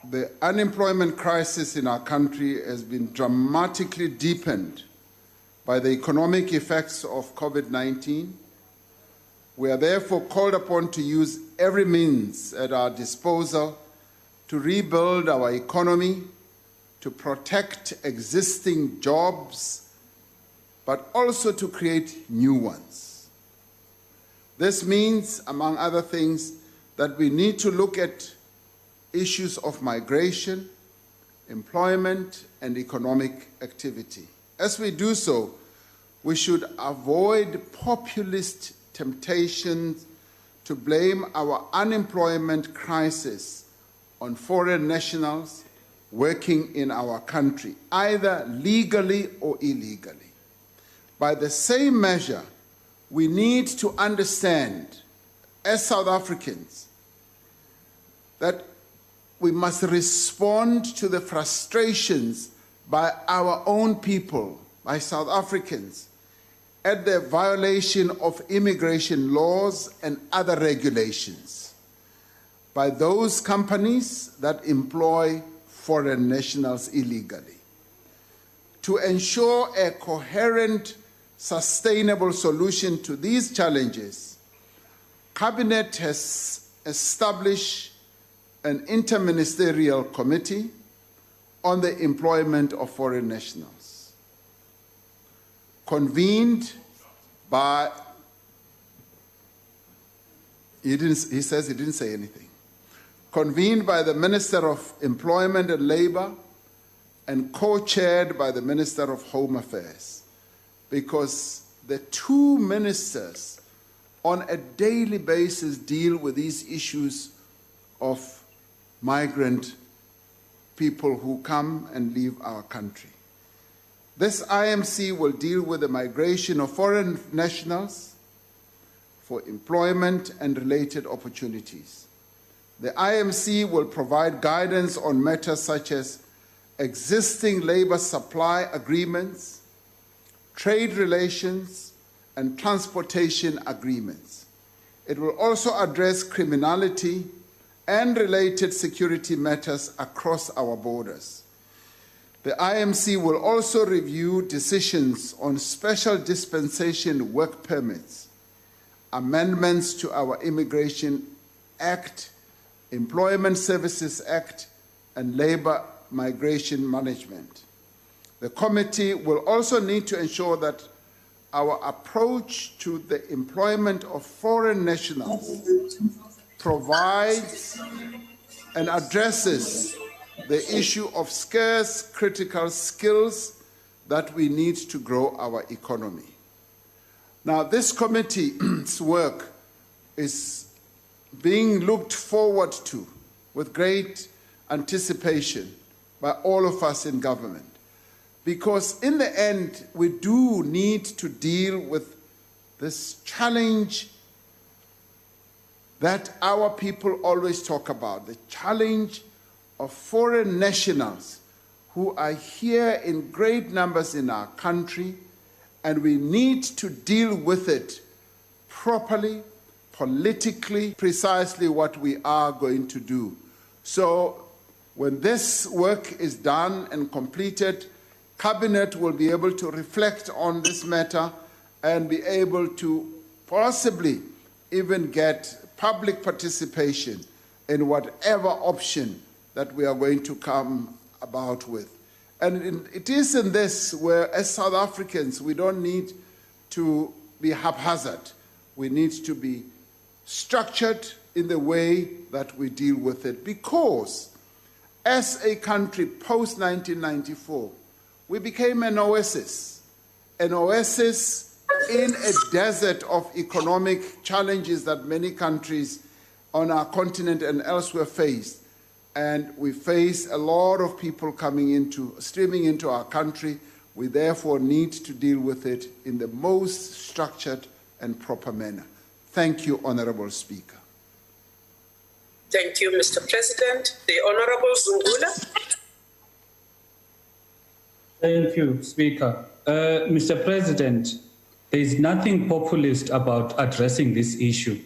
The unemployment crisis in our country has been dramatically deepened by the economic effects of COVID-19. We are therefore called upon to use every means at our disposal to rebuild our economy, to protect existing jobs, but also to create new ones. This means, among other things, that we need to look at issues of migration, employment, and economic activity. As we do so, we should avoid populist temptations to blame our unemployment crisis on foreign nationals working in our country, either legally or illegally. By the same measure, we need to understand, as South Africans, that we must respond to the frustrations by our own people, by South Africans, at the violation of immigration laws and other regulations, by those companies that employ foreign nationals illegally. To ensure a coherent, sustainable solution to these challenges, Cabinet has established an interministerial committee on the employment of foreign nationals, convened by, he says he didn't say anything, convened by the Minister of Employment and Labor and co-chaired by the Minister of Home Affairs, because the two ministers on a daily basis deal with these issues of migrant people who come and leave our country. This IMC will deal with the migration of foreign nationals for employment and related opportunities. The IMC will provide guidance on matters such as existing labor supply agreements, trade relations, and transportation agreements. It will also address criminality and related security matters across our borders. The IMC will also review decisions on special dispensation work permits, amendments to our Immigration Act, Employment Services Act, and Labor Migration Management. The committee will also need to ensure that our approach to the employment of foreign nationals provides and addresses the issue of scarce critical skills that we need to grow our economy. Now, this committee's work is being looked forward to with great anticipation by all of us in government, because in the end, we do need to deal with this challenge that our people always talk about, the challenge of foreign nationals who are here in great numbers in our country, and we need to deal with it properly, politically, precisely what we are going to do. So when this work is done and completed, Cabinet will be able to reflect on this matter and be able to possibly even get public participation in whatever option that we are going to come about with. And it is in this where, as South Africans, we don't need to be haphazard. We need to be structured in the way that we deal with it, because as a country post-1994, we became an oasis in a desert of economic challenges that many countries on our continent and elsewhere faced. And we face a lot of people streaming into our country. We therefore need to deal with it in the most structured and proper manner. Thank you, Honorable Speaker. Thank you, Mr. President. The Honorable Zungula. Thank you, Speaker. Mr. President, there is nothing populist about addressing this issue.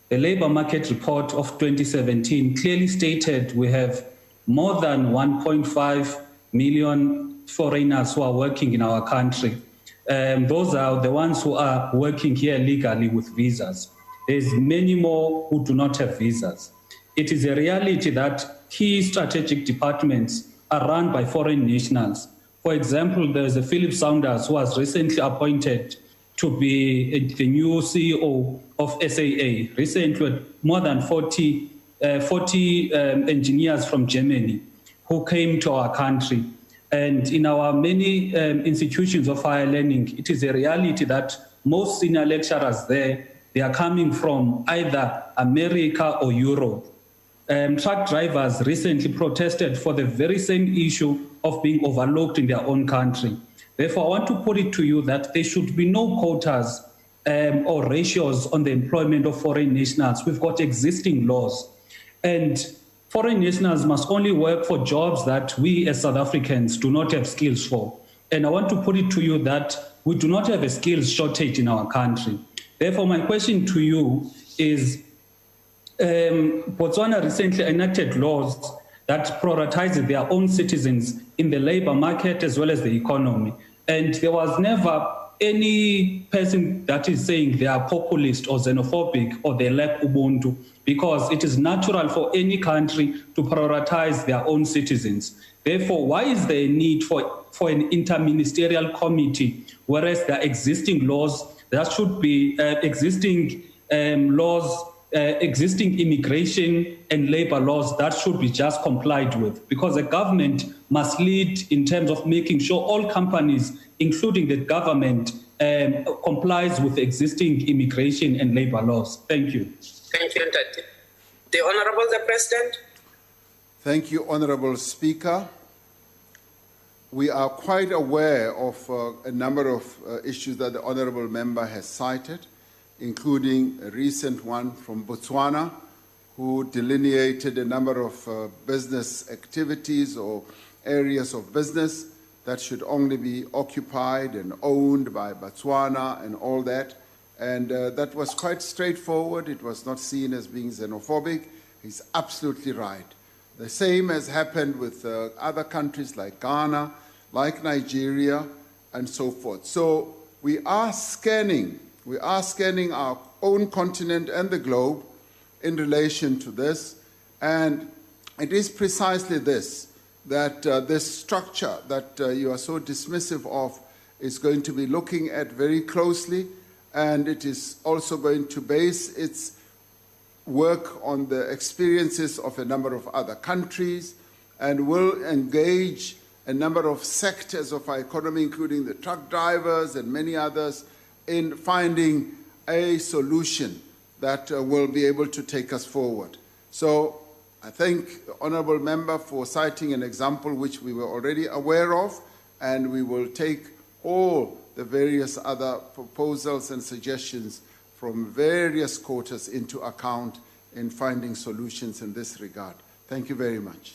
The Labour Market Report of 2017 clearly stated we have more than 1.5 million foreigners who are working in our country. Those are the ones who are working here legally with visas. There's many more who do not have visas. It is a reality that key strategic departments are run by foreign nationals. For example, there's a Philip Saunders who was recently appointed to be the new CEO of SAA. Recently, more than 40 engineers from Germany who came to our country. And in our many institutions of higher learning, it is a reality that most senior lecturers there, they are coming from either America or Europe. Truck drivers recently protested for the very same issue of being overlooked in their own country. Therefore, I want to put it to you that there should be no quotas or ratios on the employment of foreign nationals. We've got existing laws. And foreign nationals must only work for jobs that we as South Africans do not have skills for. And I want to put it to you that we do not have a skills shortage in our country. Therefore, my question to you is, Botswana recently enacted laws that prioritizes their own citizens in the labor market as well as the economy. And there was never any person that is saying they are populist or xenophobic or they lack Ubuntu, because it is natural for any country to prioritize their own citizens. Therefore, why is there a need for an interministerial committee, whereas there are existing laws that should be existing immigration and labor laws that should be just complied with? Because the government must lead in terms of making sure all companies, including the government, complies with existing immigration and labor laws. Thank you. Thank you, Ndati. The Honorable the President. Thank you, Honorable Speaker. We are quite aware of a number of issues that the Honorable Member has cited, including a recent one from Botswana, who delineated a number of business activities or areas of business that should only be occupied and owned by Botswana and all that. And that was quite straightforward. It was not seen as being xenophobic. He's absolutely right. The same has happened with other countries like Ghana, like Nigeria, and so forth. So we are scanning our own continent and the globe in relation to this. And it is precisely this, that this structure that you are so dismissive of is going to be looking at very closely, and it is also going to base its work on the experiences of a number of other countries, and will engage a number of sectors of our economy, including the truck drivers and many others, in finding a solution that will be able to take us forward. So I thank the Honourable Member for citing an example which we were already aware of, and we will take all the various other proposals and suggestions from various quarters into account in finding solutions in this regard. Thank you very much.